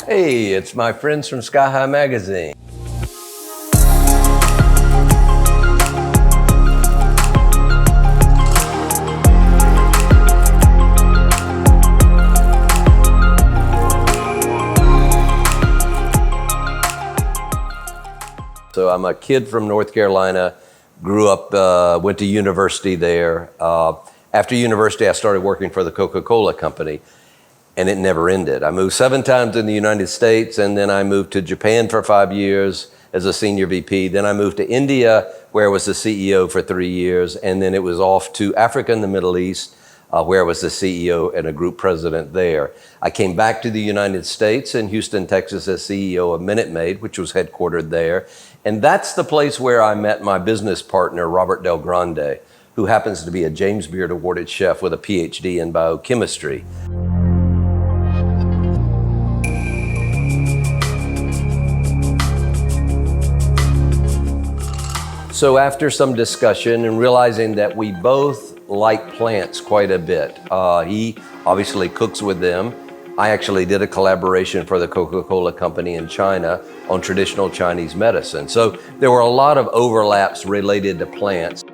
Hey, it's my friends from SkyHigh magazine. So I'm a kid from North Carolina, grew up, went to university there. After university, I started working for the Coca-Cola company. And it never ended. I moved 7 times in the United States, and then I moved to Japan for 5 years as a senior VP. Then I moved to India, where I was the CEO for 3 years, and then it was off to Africa and the Middle East, where I was the CEO and a group president there. I came back to the United States in Houston, Texas, as CEO of Minute Maid, which was headquartered there. And that's the place where I met my business partner, Robert Del Grande, who happens to be a James Beard awarded chef with a PhD in biochemistry. So after some discussion and realizing that we both like plants quite a bit, he obviously cooks with them. I actually did a collaboration for the Coca-Cola company in China on traditional Chinese medicine. So there were a lot of overlaps related to plants.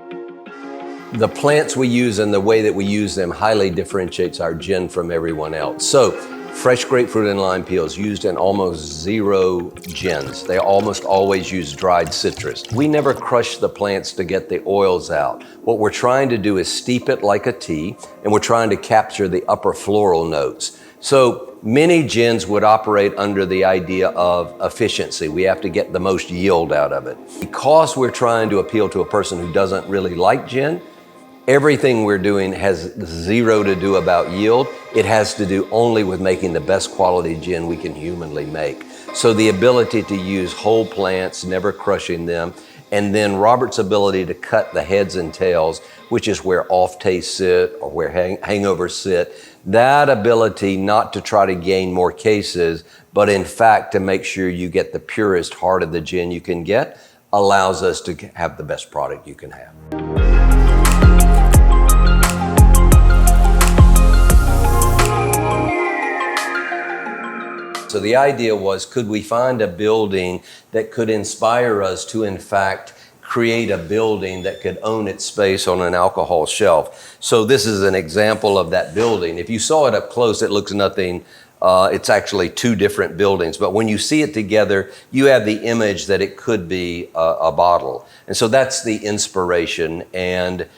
The plants we use and the way that we use them highly differentiates our gin from everyone else. So fresh grapefruit and lime peels used in almost zero gins. They almost always use dried citrus. We never crush the plants to get the oils out. What we're trying to do is steep it like a tea, and we're trying to capture the upper floral notes. So many gins would operate under the idea of efficiency. We have to get the most yield out of it. Because we're trying to appeal to a person who doesn't really like gin, everything we're doing has zero to do about yield. It has to do only with making the best quality gin we can humanly make. So the ability to use whole plants, never crushing them, and then Robert's ability to cut the heads and tails, which is where off-taste sit or where hangovers sit, that ability not to try to gain more cases, but in fact to make sure you get the purest heart of the gin you can get, allows us to have the best product you can have. So the idea was, could we find a building that could inspire us to, in fact, create a building that could own its space on an alcohol shelf? So this is an example of that building. If you saw it up close, it looks nothing. It's actually 2 different buildings. But when you see it together, you have the image that it could be a bottle. And so that's the inspiration. And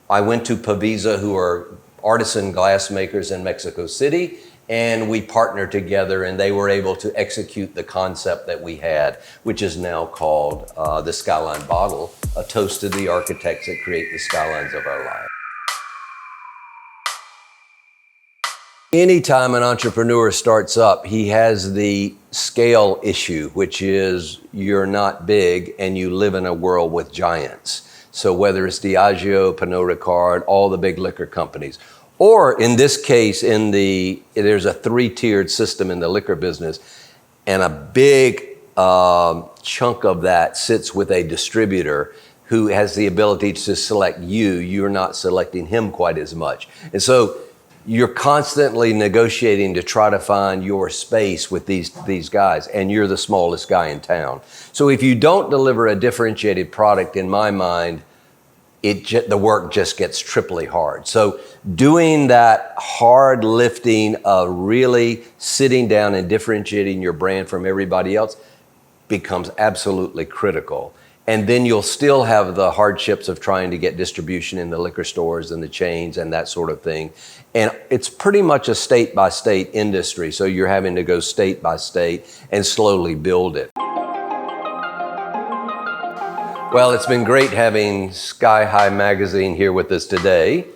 I went to Pavisa, who are artisan glassmakers in Mexico City, and we partnered together, and they were able to execute the concept that we had, which is now called the Skyline Bottle, a toast to the architects that create the skylines of our lives. Anytime an entrepreneur starts up, he has the scale issue, which is you're not big and you live in a world with giants. So whether it's Diageo, Pernod Ricard, all the big liquor companies, or in this case, there's a 3-tiered system in the liquor business, and a big chunk of that sits with a distributor who has the ability to select you. You're not selecting him quite as much. And so you're constantly negotiating to try to find your space with these guys, and you're the smallest guy in town. So if you don't deliver a differentiated product, in my mind, the work just gets triply hard. So doing that hard lifting of really sitting down and differentiating your brand from everybody else becomes absolutely critical. And then you'll still have the hardships of trying to get distribution in the liquor stores and the chains and that sort of thing. And it's pretty much a state-by-state industry. So you're having to go state by state and slowly build it. Well, it's been great having SkyHigh magazine here with us today.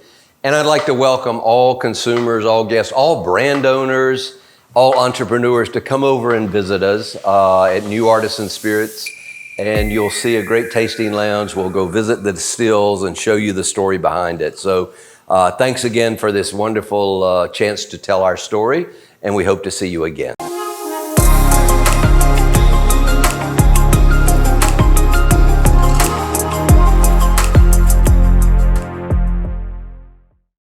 And I'd like to welcome all consumers, all guests, all brand owners, all entrepreneurs to come over and visit us at New Artisan Spirits. And you'll see a great tasting lounge. We'll go visit the distills and show you the story behind it. So Thanks again for this wonderful chance to tell our story, and we hope to see you again.